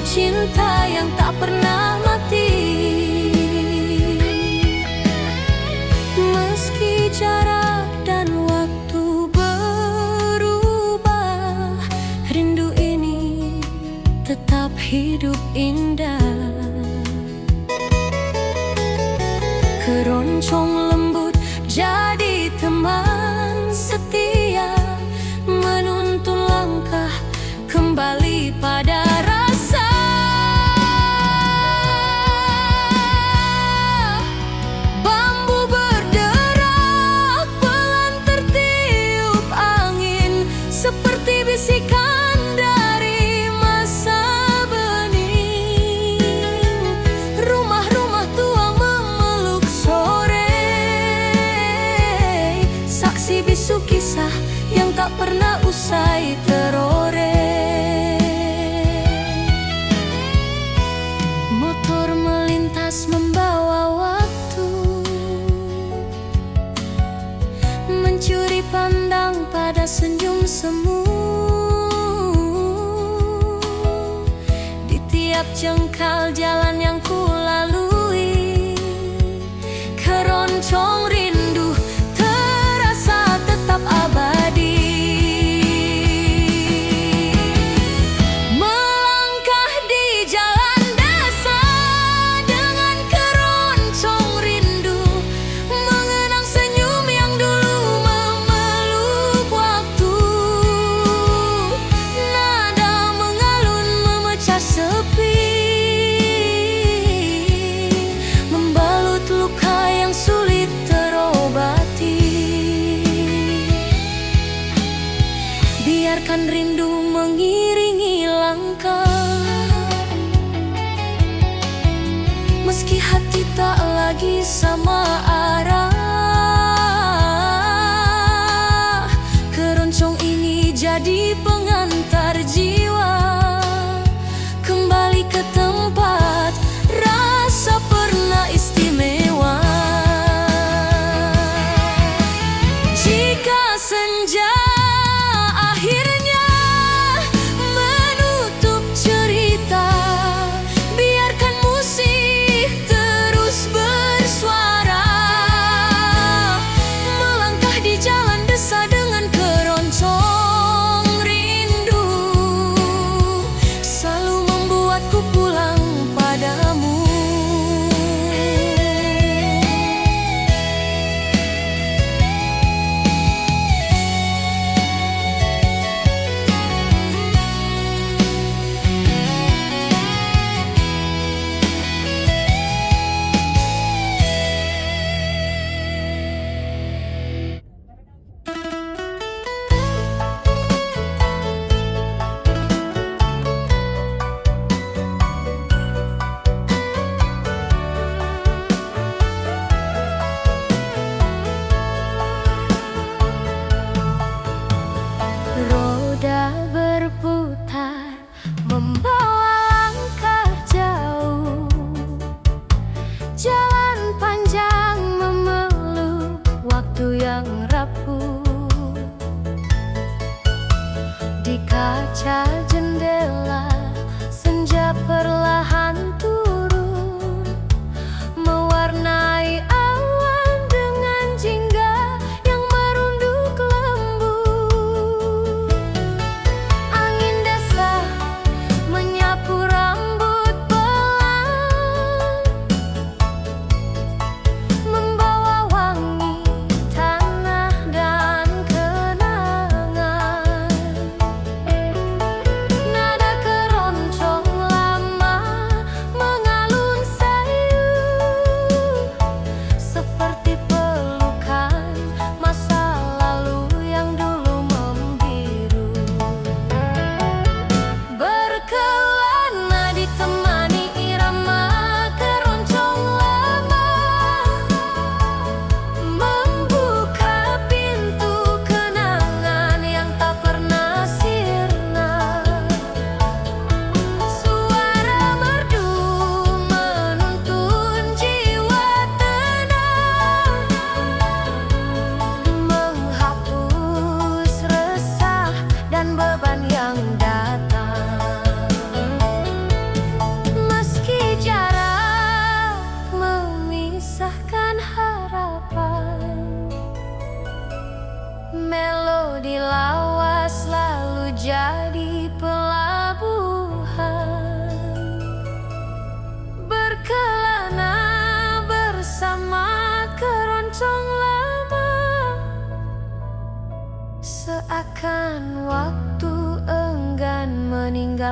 cinta yang tak pernah mati. Meski jarak dan waktu berubah, rindu ini tetap hidup indah. Keroncong lembut jadi teman setia, menuntun langkah kembali pada rasa. Bambu berderak pelan tertiup angin, seperti bisikan dari masa bening. Rumah-rumah tua memeluk sore, saksi bisu kisah yang tak pernah usai teroreh. Motor melintas membawa waktu, mencuri pandang pada senyum semu. Di tiap jengkal jalan yang ku lalui, keroncong rindu terasa tetap abadi. Melangkah di jalan desa dengan keroncong rindu, mengenang senyum yang dulu memeluk waktu. Nada mengalun memecah sepi, membalut luka yang sulit terobati. Biarkan rindu mengiringi langkah, meski hati tak lagi sama arah. Keroncong ini jadi pengantar jiwa kembali ke tempat rasa pernah istimewa. Jika senja akhirnya menutup cerita, biarkan musik terus bersuara. Melangkah di jalan desa dengan keroncong rindu, selalu membuatku pulang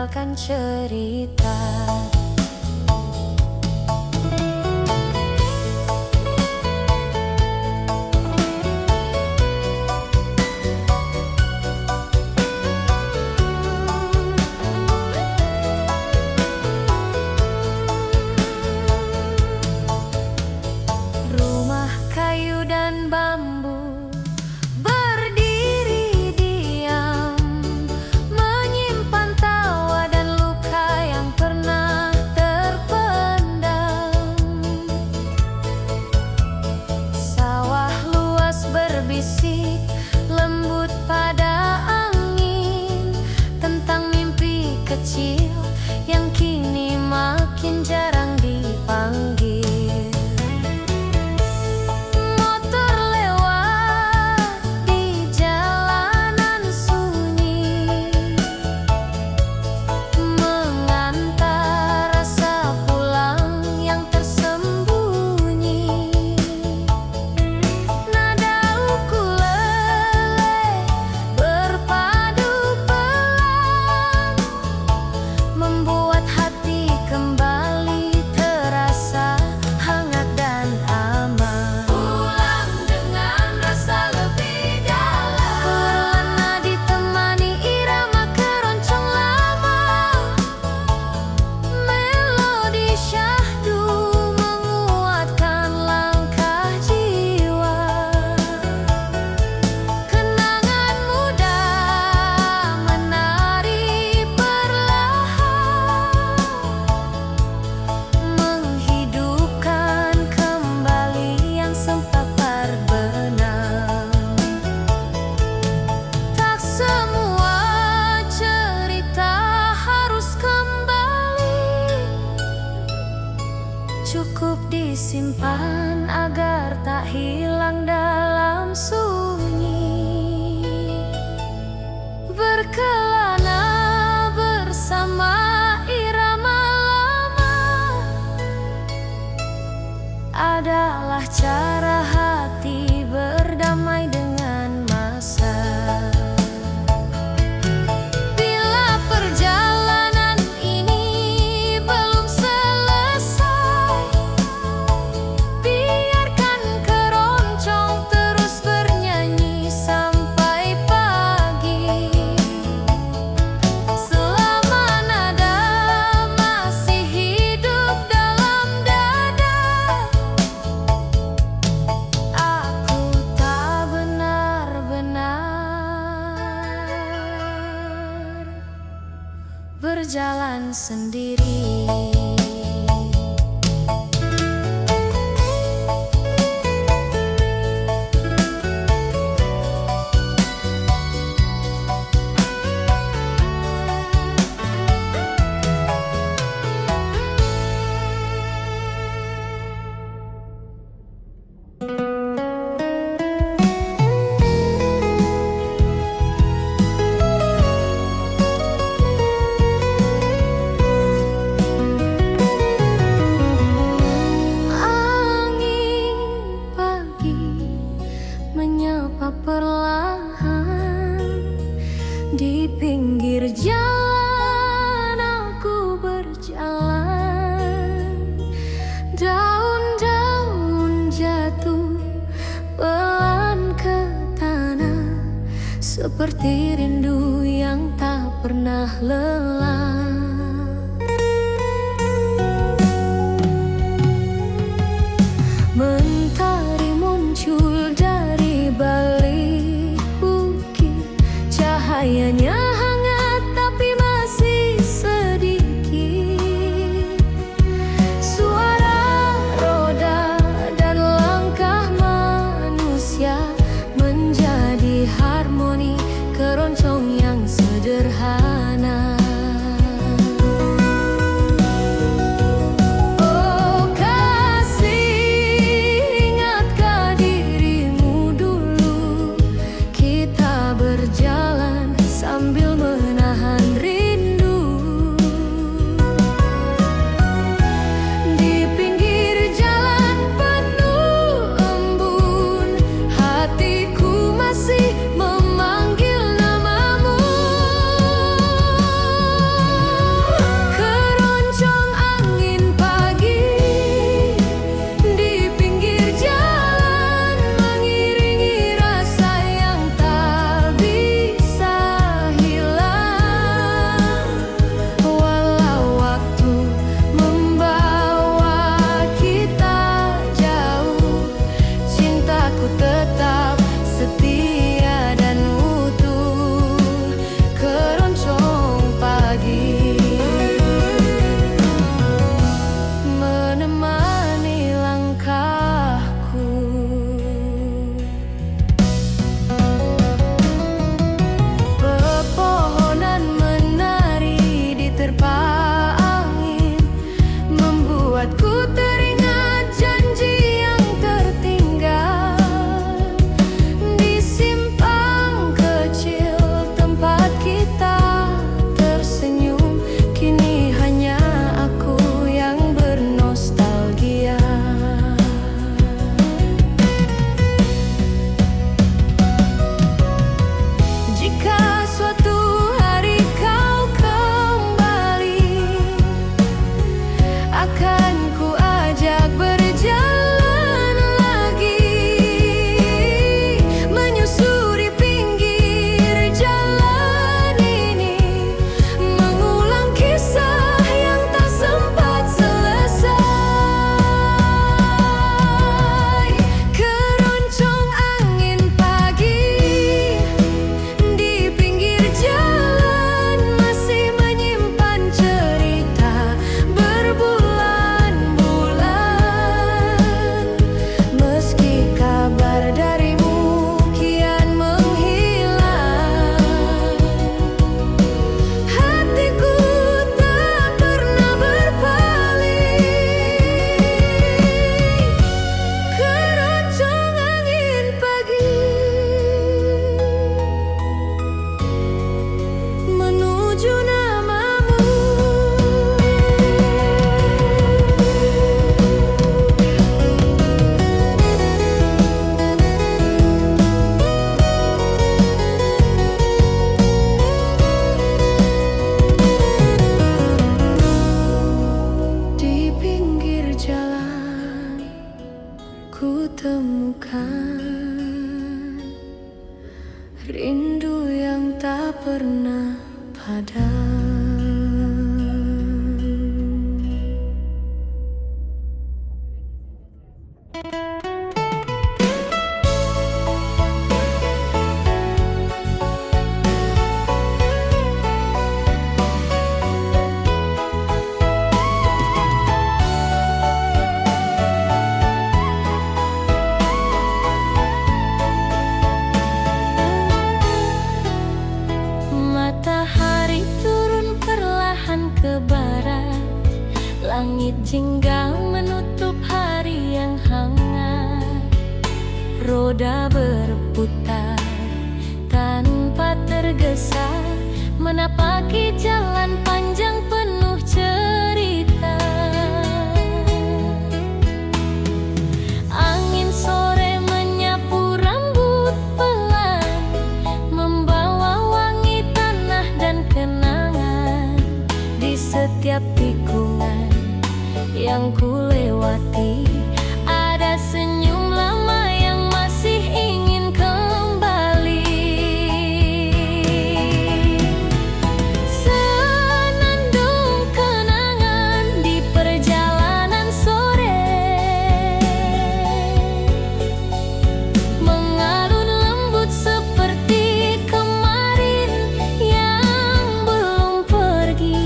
meninggalkan cerita. Rumah kayu dan bambu berdiri diam, menyimpan tawa dan luka yang pernah terpendam. Sawah luas berbisik lembut pada angin tentang mimpi kecil yang kini makin jarang dipanggil. Cukup disimpan agar tak hilang dalam sunyi. Berkelana bersama irama lama adalah cara hati berdamai dengan masa. Berjalan sendiri. Perlahan di pinggir jalan aku berjalan, daun-daun jatuh pelan ke tanah seperti rindu yang tak pernah lelah. Mentari muncul dari balik bukit, cahayanya hangat tapi masih sedikit. Suara roda dan langkah manusia menjadi harmoni keroncong yang sederhana. Matahari turun perlahan ke barat, langit jingga menutup hari yang hangat. Roda berputar tanpa tergesa, menapaki jalan panjang penuh cerita. Angin sore menyapu rambut pelan, membawa wangi tanah dan kenangan. Di setiap tikungan yang kulewati, ada senyum lama yang masih ingin kembali. Senandung kenangan di perjalanan sore, mengalun lembut seperti kemarin yang belum pergi.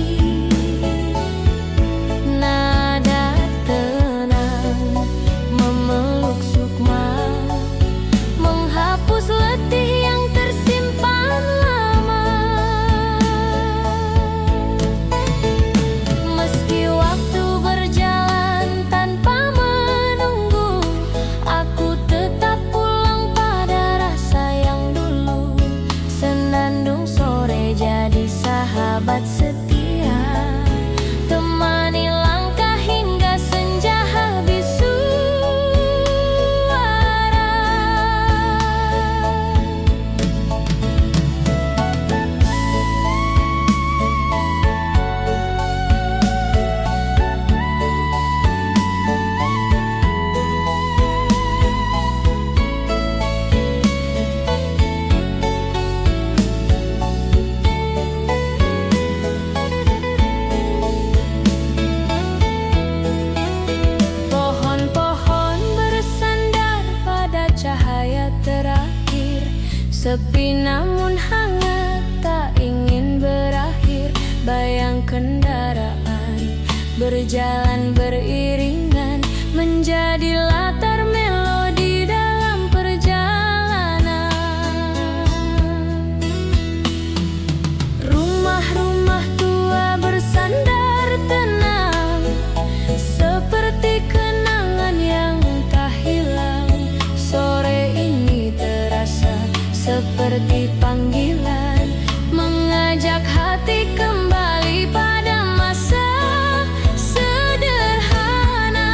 Nada tenang memeluk sukma, menghapus letih yang tersimpan lama. Meski waktu berjalan tanpa menunggu, aku tetap pulang pada rasa yang dulu. Senandung sore jadi sahabat setia, temani langkah hingga senja habis suara. Pohon-pohon bersandar pada cahaya terakhir, sepi namun hangat, tak ingin berakhir. Bayang kendaraan berjalan beriringan, menjadi latar melodi dalam perjalanan. Rumah-rumah tua bersandar tenang, seperti kenangan yang tak hilang. Sore ini terasa seperti panggilan, mengajak hati kembali pada masa sederhana.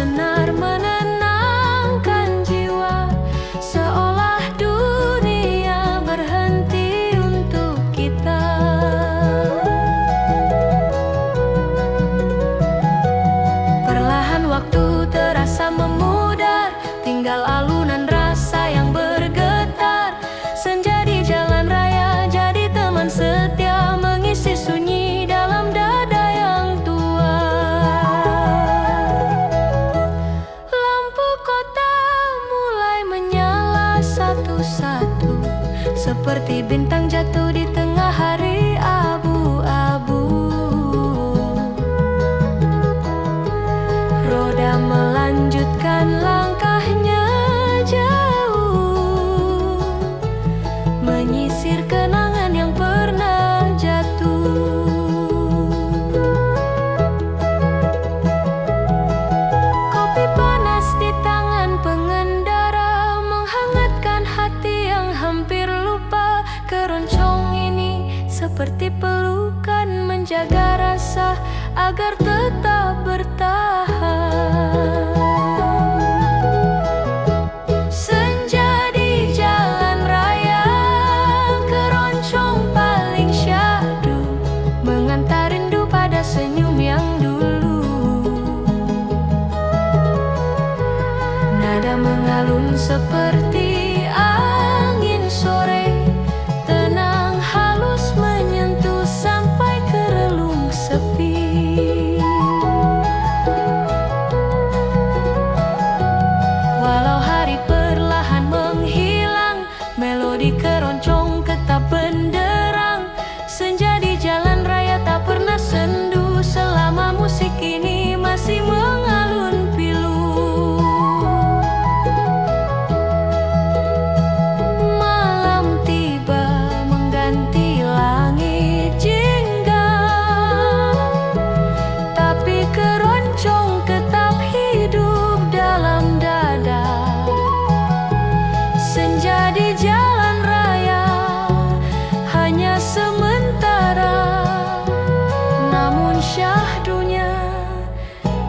benar-benar menenangkan jiwa, seolah dunia berhenti untuk kita. Perlahan waktu terasa memudar, tinggal alunan rasa yang bergetar. Senja di jalan raya jadi teman setia, mengisi sunyi dalam dada yang tua. Lampu kota mulai menyala satu-satu, seperti bintang jatuh di tengah hari abu-abu. Roda melanjutkan langkahnya jauh, menyisir kenangan yang pernah jatuh. Kopi panas di tangan pengendara menghangatkan hati yang hampir lupa. Keroncong ini seperti pelukan, menjaga rasa agar tetap bertahan. Senja di jalan raya, keroncong paling syahdu, mengantar rindu pada senyum yang dulu. Nada mengalun seperti angin sore, tenang halus menyentuh sampai ke relung sepi. Walau hari perlahan menghilang, melodi keroncong tetap benderang. Senja di jalan raya tak pernah sendu, selama musik ini masih mengalun pilu. Malam tiba mengganti langit jingga, tapi keroncong tetap hidup dalam dada. Senja di jalan raya hanya sementara, namun syahdunya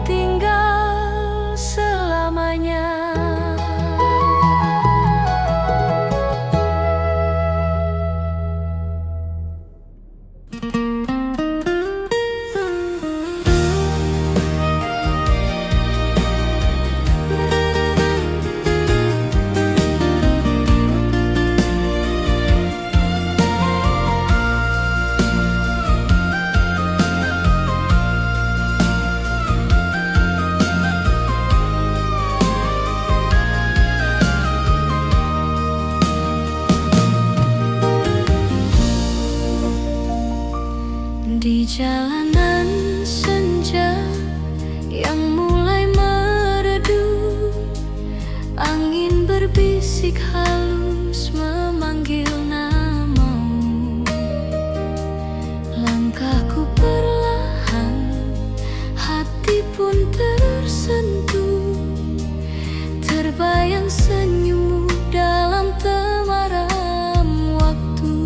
tinggal selamanya. Di jalanan senja yang mulai meredup, angin berbisik halus memanggil namamu. Langkahku perlahan, hati pun tersentuh, terbayang senyummu dalam temaram waktu.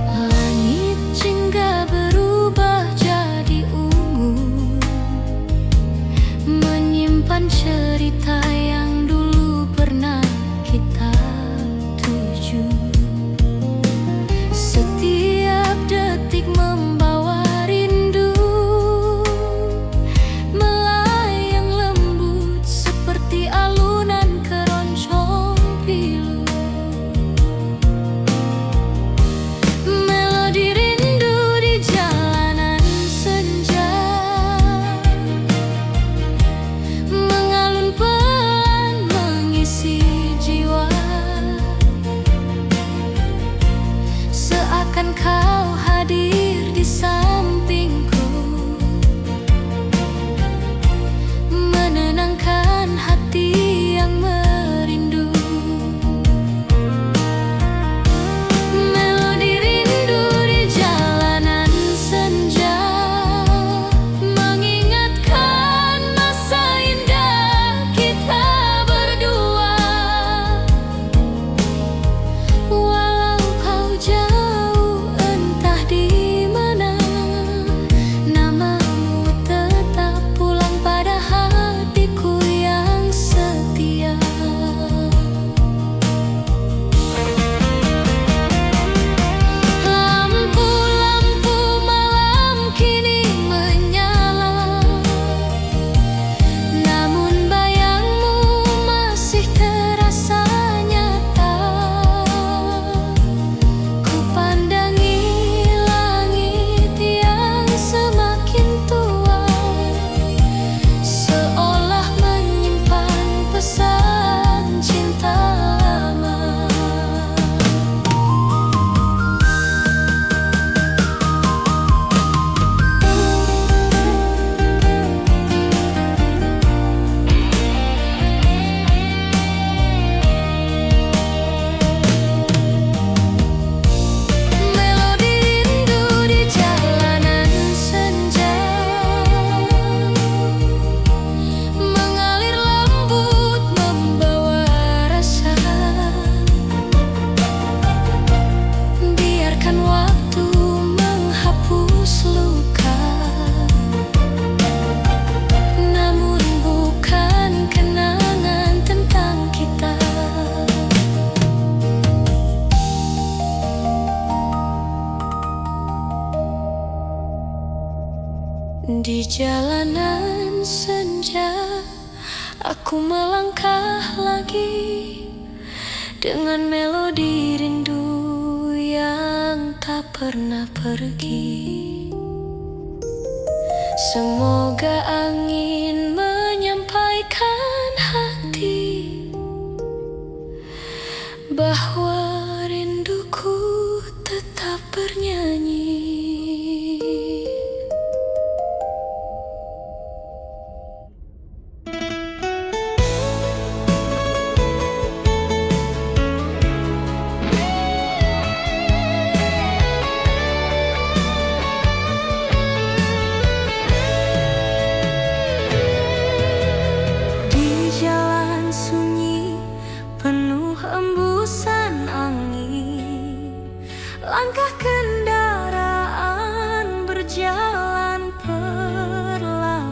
Langit jingga berubah jadi ungu, Di jalanan senja, aku melangkah lagi dengan melodi rindu yang tak pernah pergi. Semoga angin menyampaikan hati bahwa rinduku tetap bernyanyi. Hembusan angin, langkah kendaraan berjalan perlahan.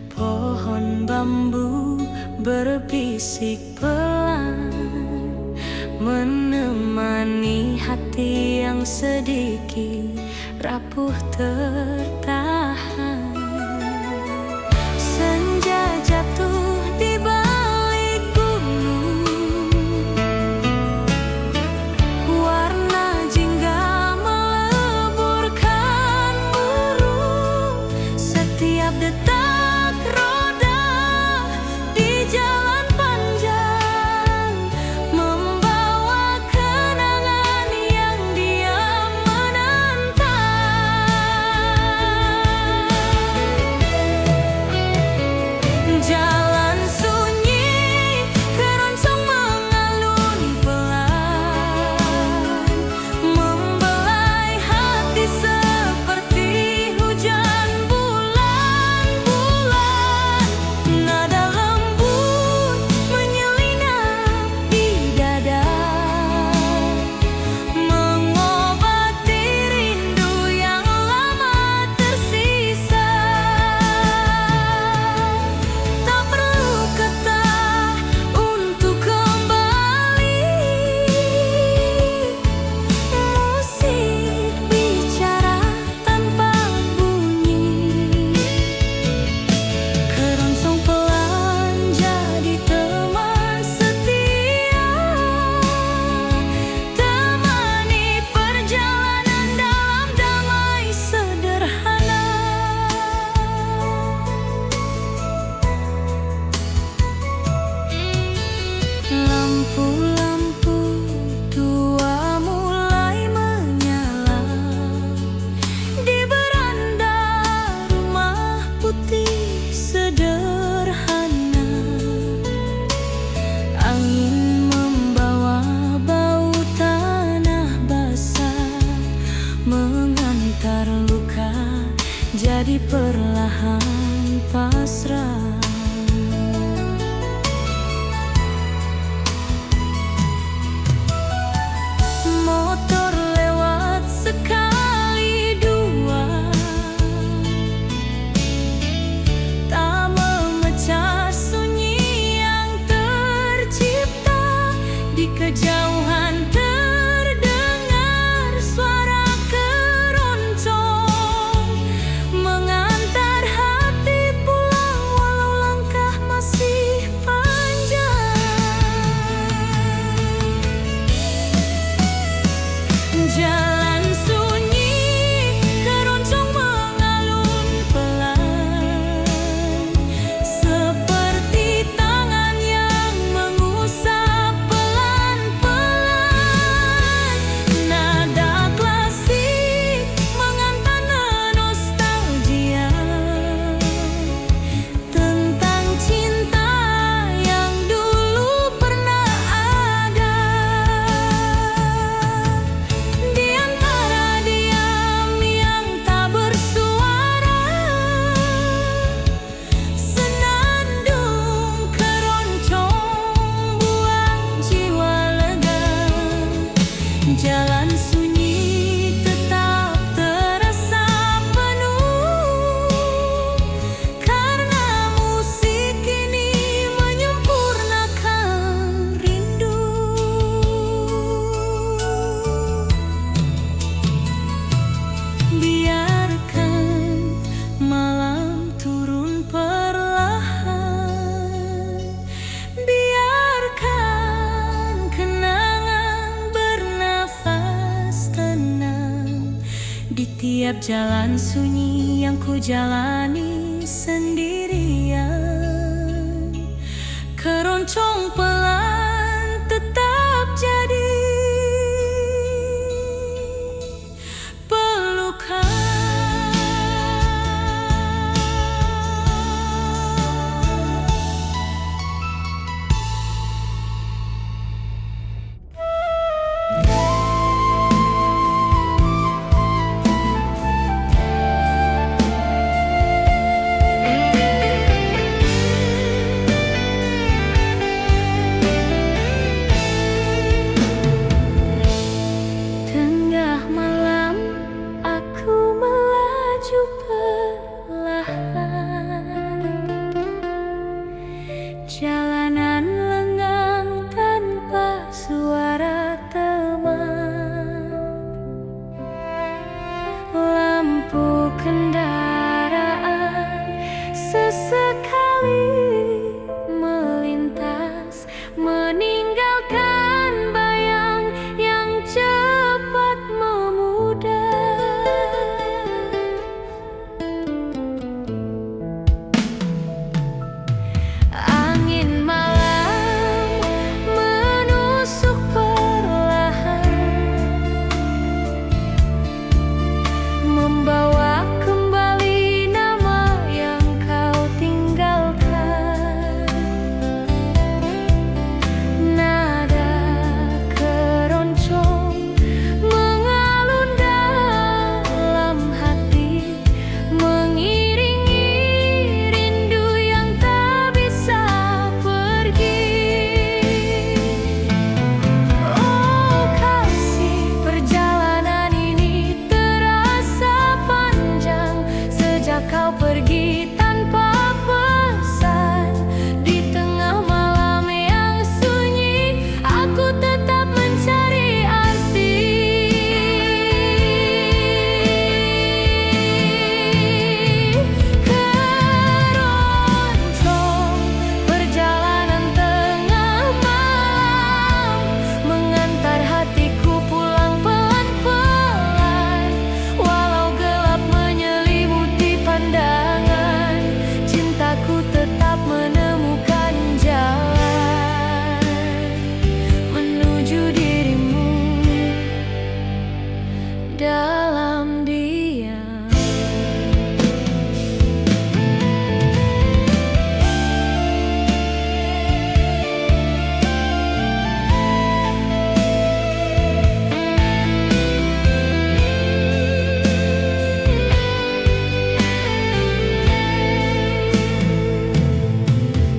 Pohon bambu berbisik pelan, menemani hati yang sedikit rapuh tertahan. Senja jatuh di detak roda di jalan panjang, membawa kenangan yang dia menantang. Jalan sunyi, keroncong mengalun pelan, membelai hati seperti hujan jadi perlahan pasrah. Motor lewat sekali dua, tak memecah sunyi yang tercipta. Di kejauhan terdengar suara keroncong mengantar hati pulang walau jalan sunyi yang ku jalani sendirian. Keroncong pelan tetap jadi pelukan. Jalanan lengang tanpa suara teman, lampu kendaraan sesekali melintas, meninggalkan bayang yang cepat memudar. Membawa kembali nama yang kau tinggalkan. Nada keroncong mengalun dalam hati, mengiringi rindu yang tak bisa pergi. Oh kasih, perjalanan ini kau pergi tanpa pesan. Di tengah malam yang sunyi, aku tetap mencari arti. Keroncong perjalanan tengah malam, mengantar hatiku pulang pelan-pelan. Walau gelap menyelimuti pandangan, cintaku tetap menemukan jalan menuju dirimu dalam diam.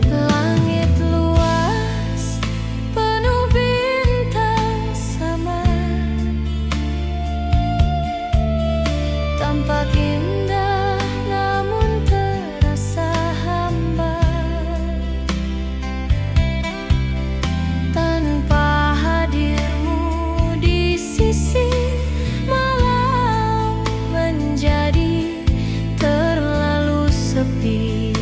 Langit luas penuh bintang samar, tampak indah namun terasa hambar. Tanpa hadirmu di sisi, malam menjadi terlalu sepi.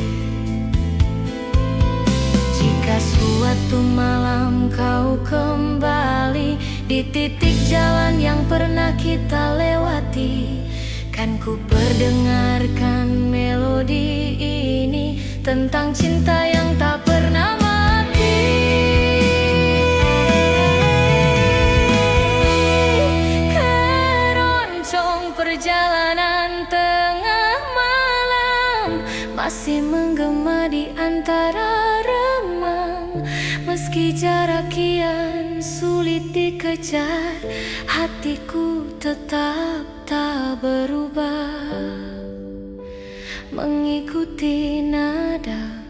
Jika suatu malam kau kembali di titik jalan yang pernah kita lewati, kan ku perdengarkan melodi ini tentang cinta yang tak pernah mati. Keroncong perjalanan tengah malam masih menggema di antara remang. Meski jarak kian sulit dikejar, hatiku tetap tak berubah, mengikuti nada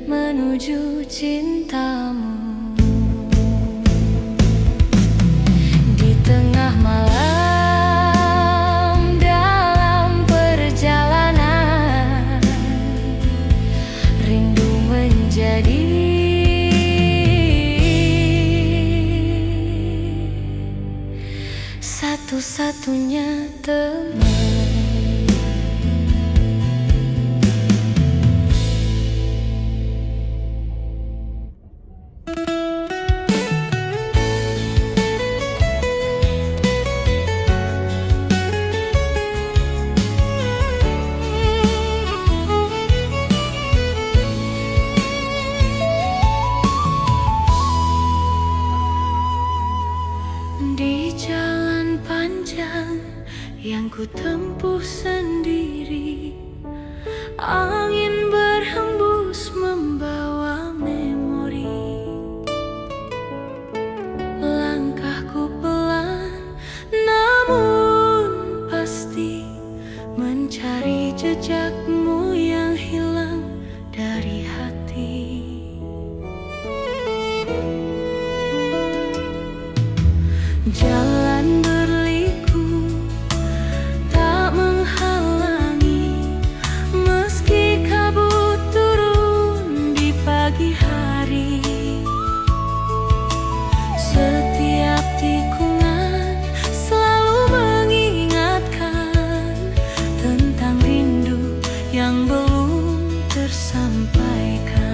menuju cintamu. Di tengah malam dalam perjalanan, rindu menjadi satu-satunya teman. yang ku tempuh sendiri. Angin berhembus membawa memori. Langkahku pelan namun pasti, mencari jejakmu yang hilang dari hati. Jalan berliku tak menghalangi, meski kabut turun di pagi hari. Setiap tikungan selalu mengingatkan tentang rindu yang belum tersampaikan.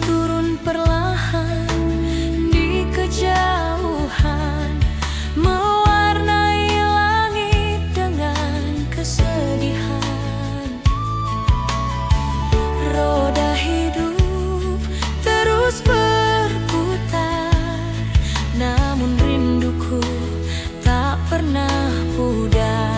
Turun perlahan di kejauhan, mewarnai langit dengan kesedihan. Roda hidup terus berputar, namun rinduku tak pernah pudar.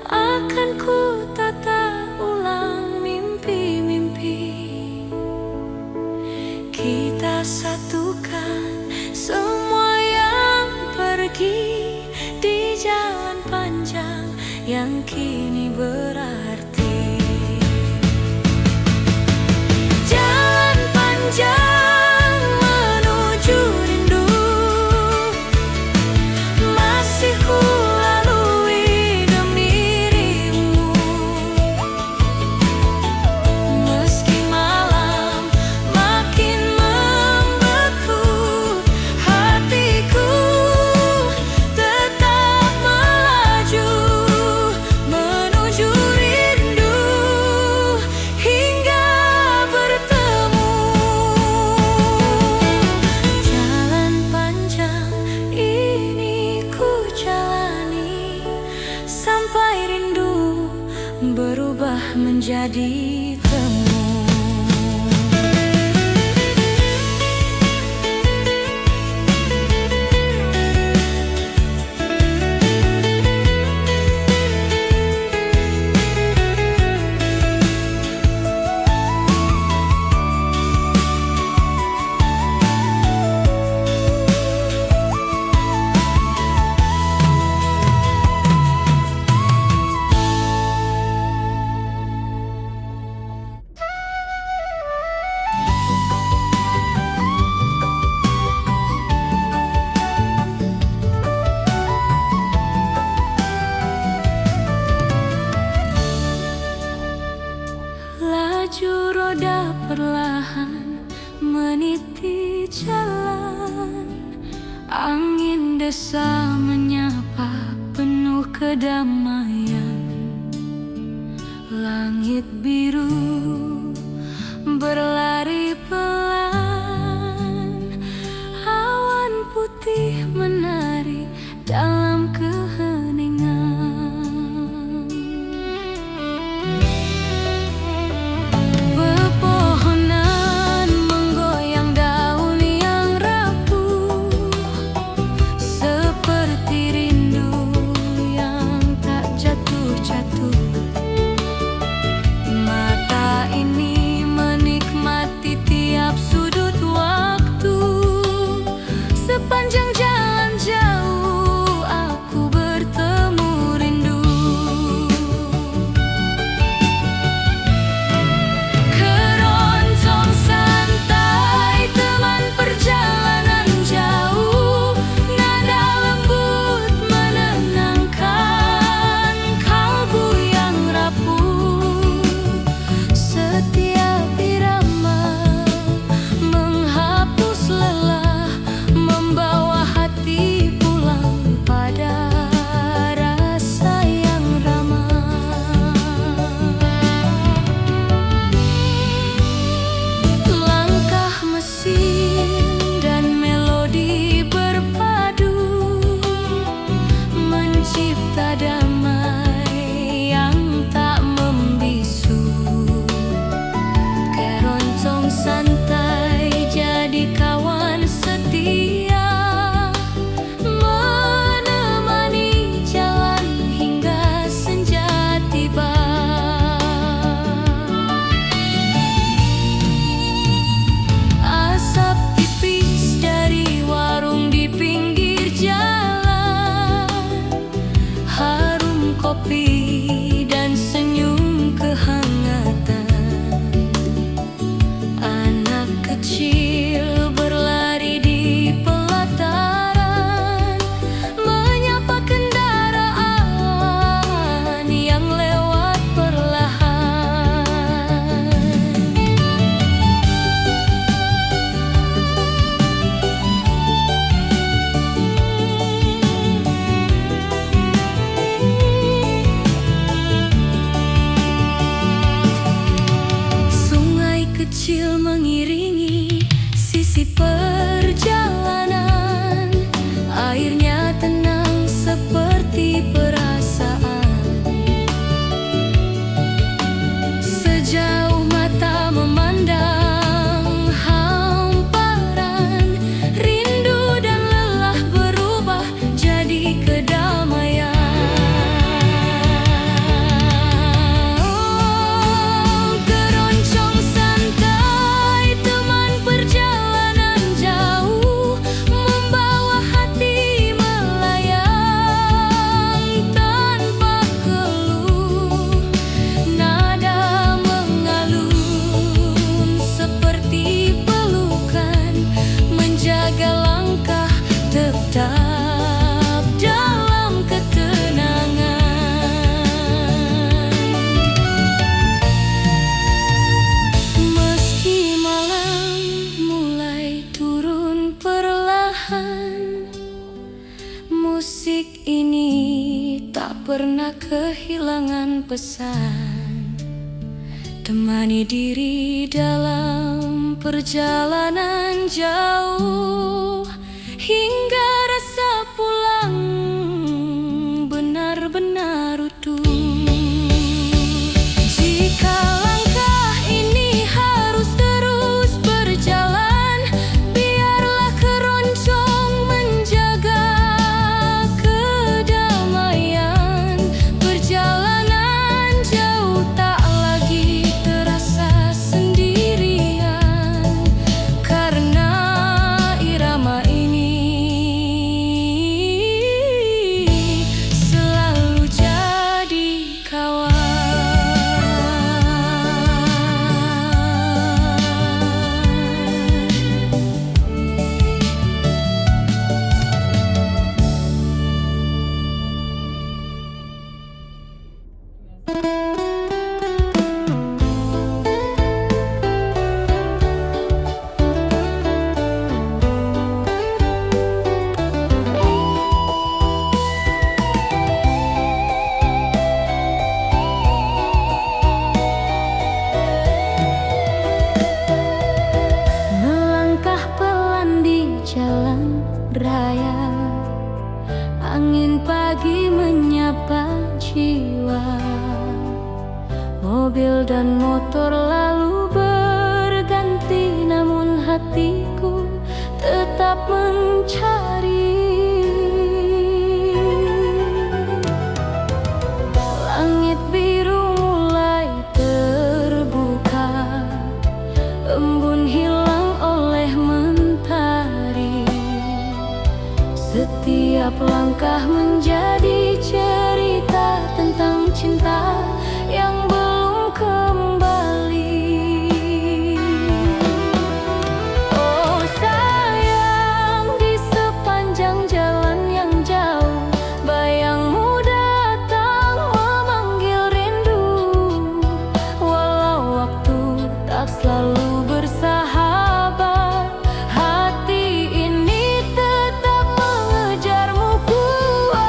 Akan ku tata ulang mimpi-mimpi, kita satukan semua yang pergi di jalan panjang yang kini berarti. Jalan panjang menuju rindu, masih ku berubah menjadi temu. Laju roda perlahan meniti jalan, angin desa menyapa penuh kedamaian. Langit biru berlari pelan, awan putih menari dalam keheningan. Pepohonan menggoyang daun yang tetap dalam ketenangan. Meski malam mulai turun perlahan, musik ini tak pernah kehilangan pesan. Temani diri dalam perjalanan jauh, hingga rasa pulang benar-benar utuh. Jika langkah ini harus terus berjalan, biarlah keroncong menjaga kedamaian. Perjalanan jauh tak lagi terasa sendirian, karena irama ini selalu jadi kawan. Melangkah pelan di jalan raya, angin pagi menyapa jiwa. Mobil dan motor lalu berganti, namun hatiku tetap mencari. Langit biru mulai terbuka, embun hilang oleh mentari. Setiap langkah menjadi cerita tentang cinta yang belum kembali. Oh sayang, di sepanjang jalan yang jauh, bayangmu datang memanggil rindu. Walau waktu tak selalu bersahabat, hati ini tetap mengejarmu kuat.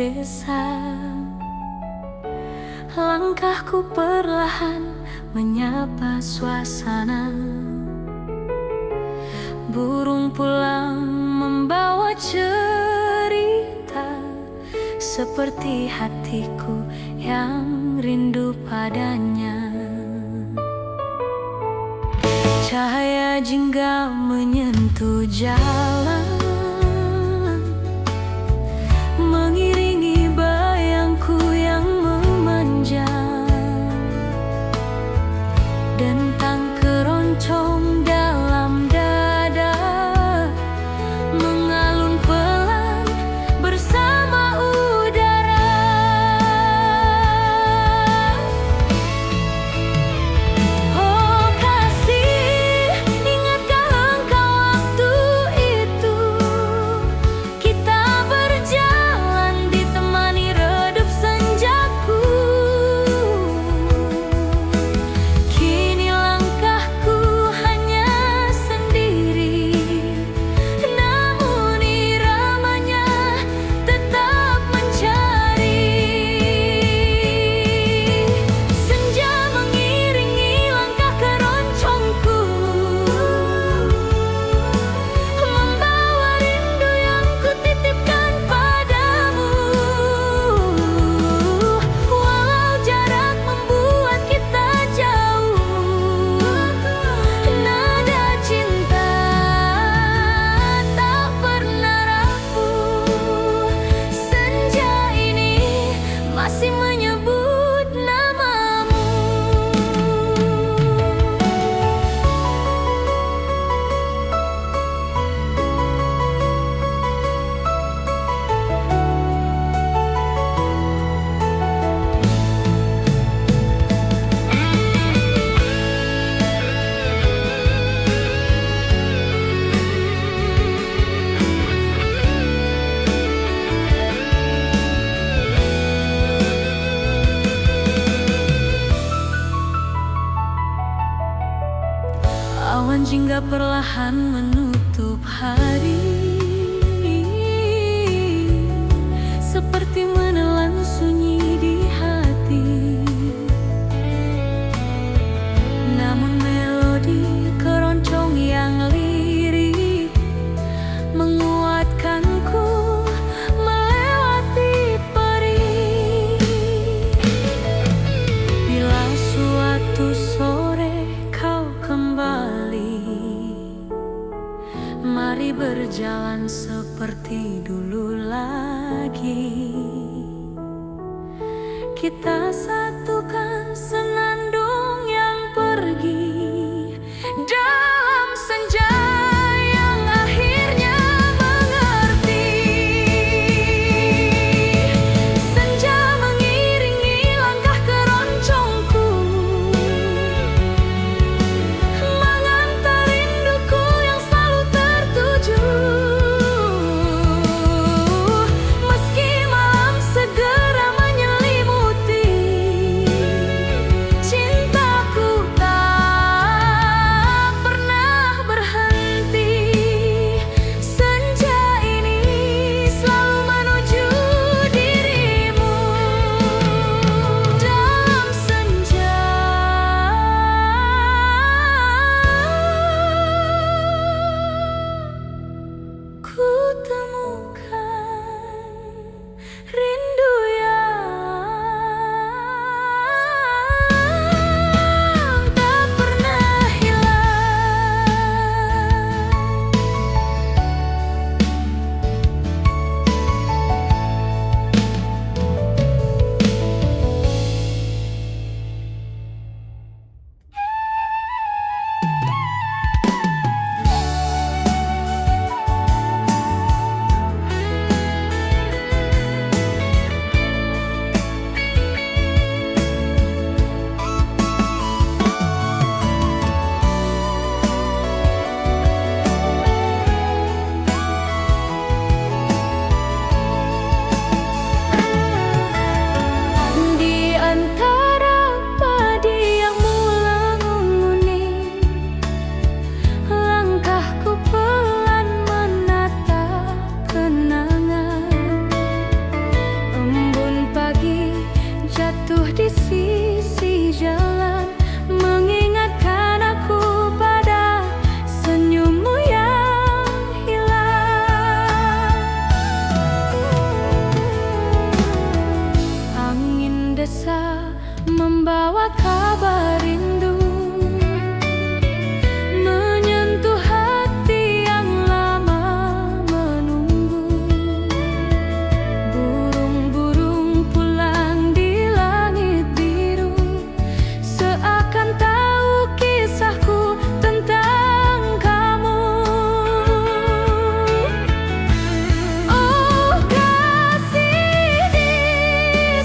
desa. Langkahku perlahan menyapa suasana. Burung pulang membawa cerita, seperti hatiku yang rindu padanya. Cahaya jingga menyentuh jalan, mengiringi bayangku yang memanjang. Dentang keroncong dalam dada mengalun pelan bersama udara. Oh kasih, ingatkah engkau waktu itu kita berjalan ditemani redup senjaku. Kini langkahku hanya sendiri, namun iramanya tetap mencari. Senja mengiringi langkah keroncongku, membawa rindu yang kutitipkan padamu. Walau jarak membuat kita jauh, nada cinta tak pernah rapuh. Senja ini masih menyebut namamu. Awan jingga perlahan menutup hari, seperti menelan sunyi di hati. Namun melodi keroncong yang lirik menguatkanku melewati perih. Bila suatu sore kau kembali, mari berjalan seperti dulu lagi. Kita satukan senandung yang pergi dalam senja yang akhirnya mengerti. Senja mengiringi langkah keroncongku, mengantar rinduku yang selalu tertuju. Meski malam segera menyelimuti, membawa kabar rindu, menyentuh hati yang lama menunggu. Burung-burung pulang di langit biru, seakan tahu kisahku tentang kamu. Oh kasih, di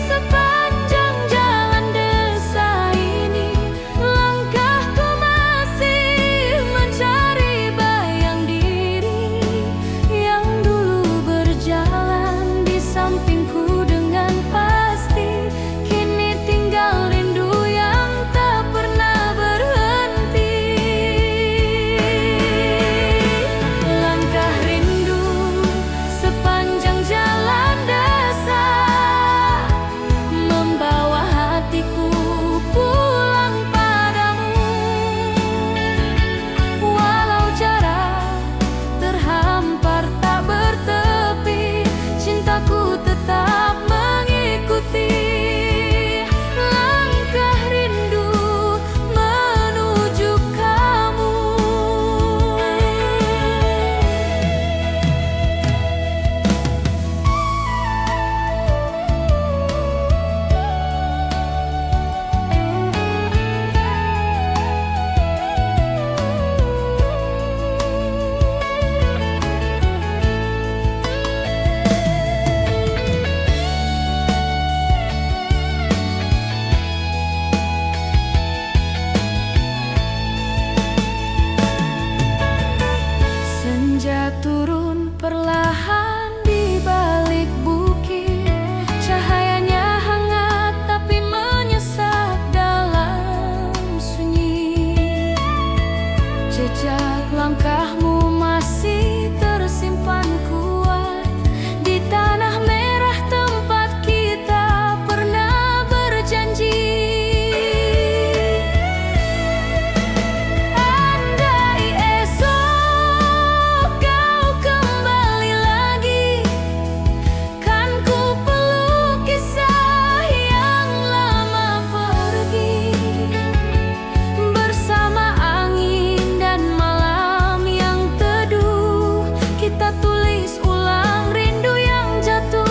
sepanjang jalan desa ini, langkahku masih mencari bayang diri yang dulu berjalan di sampingku dengan pasti. Kini tinggal rindu yang tak pernah berhenti. Langkah rindu sepanjang jalan desa, membawa hatiku pulang padamu. Walau jarak terhampar tak bertepi, cintaku tetap mengikuti. Langkah rindu menuju kamu. Senja turun perlahan di balik bukit, cahayanya hangat tapi menyesat dalam sunyi. Jejak langkahmu masih tersimpan kuat di tanah merah tempat kita pernah berjanji. Andai esok kau kembali lagi, kan ku peluk kisah yang lama pergi. Bersama angin dan malam yang teduh, kita tulis ulang rindu yang jatuh.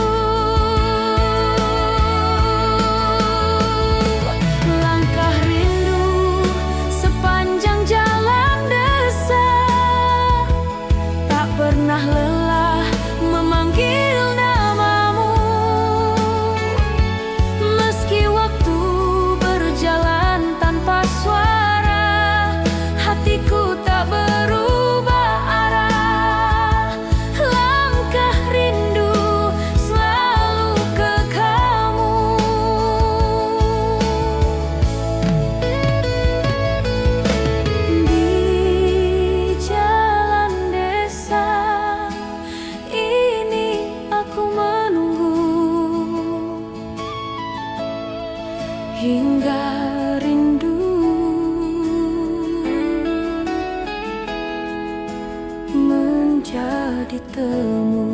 Langkah rindu sepanjang jalan desa, tak pernah lelah memanggil namamu. Meski waktu berjalan tanpa suara, hatiku tak berubah arah. Langkah rindu selalu ke kamu. Di jalan desa ini aku menunggu hingga rindu menjadi temu.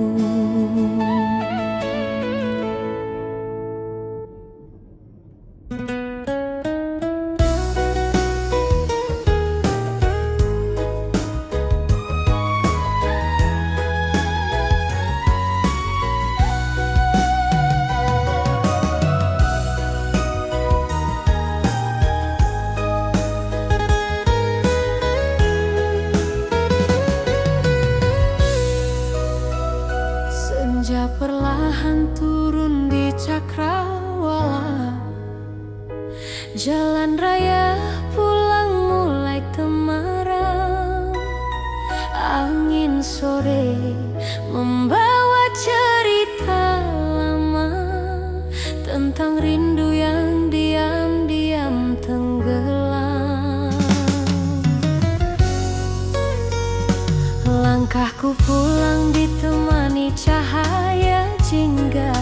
Senja perlahan turun di cakrawala, jalan raya pulang mulai temaram. Angin sore membawa cerita lama tentang rindu yang diam-diam tenggelam. Langkahku pulang ditemani cahaya jingga,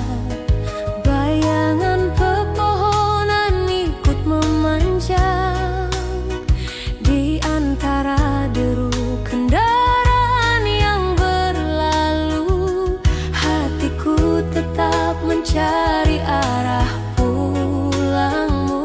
bayangan pepohonan ikut memanjang di antara deru kendaraan yang berlalu. Hatiku tetap mencari arah pulangmu.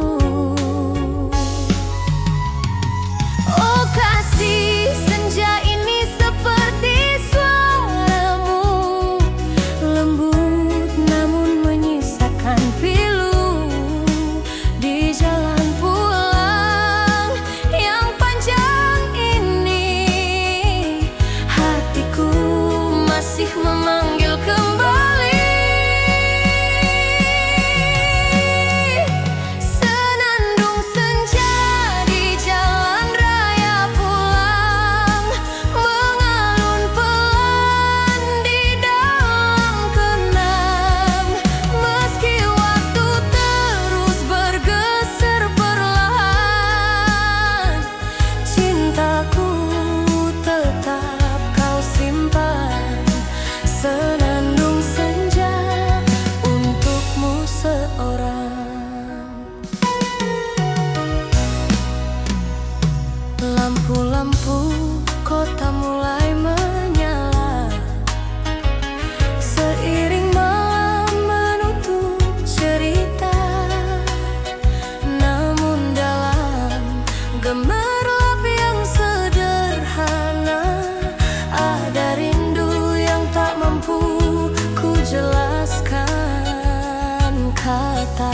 mata.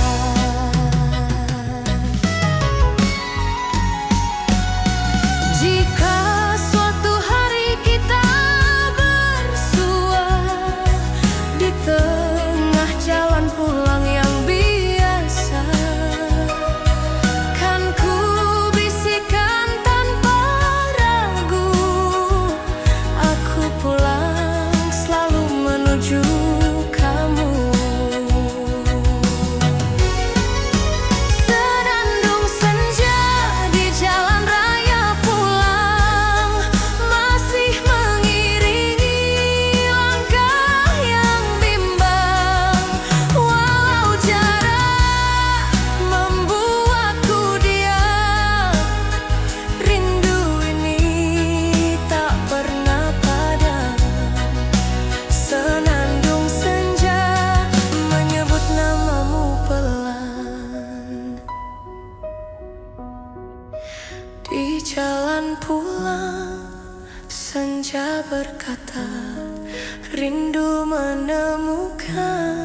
Jika suatu hari kita bersua di tengah jalan pulang yang biasa, kan ku bisikan tanpa ragu, aku pulang selalu menuju kamu. Senandung senja di jalan raya pulang masih mengiringi langkah yang bimbang. Walau jarak membuatku diam, rindu ini tak pernah padam. Senandung senja menyebut namamu pelan. Di jalan pulang senja berkata, rindu menemukan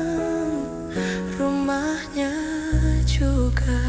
rumahnya juga.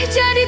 jadi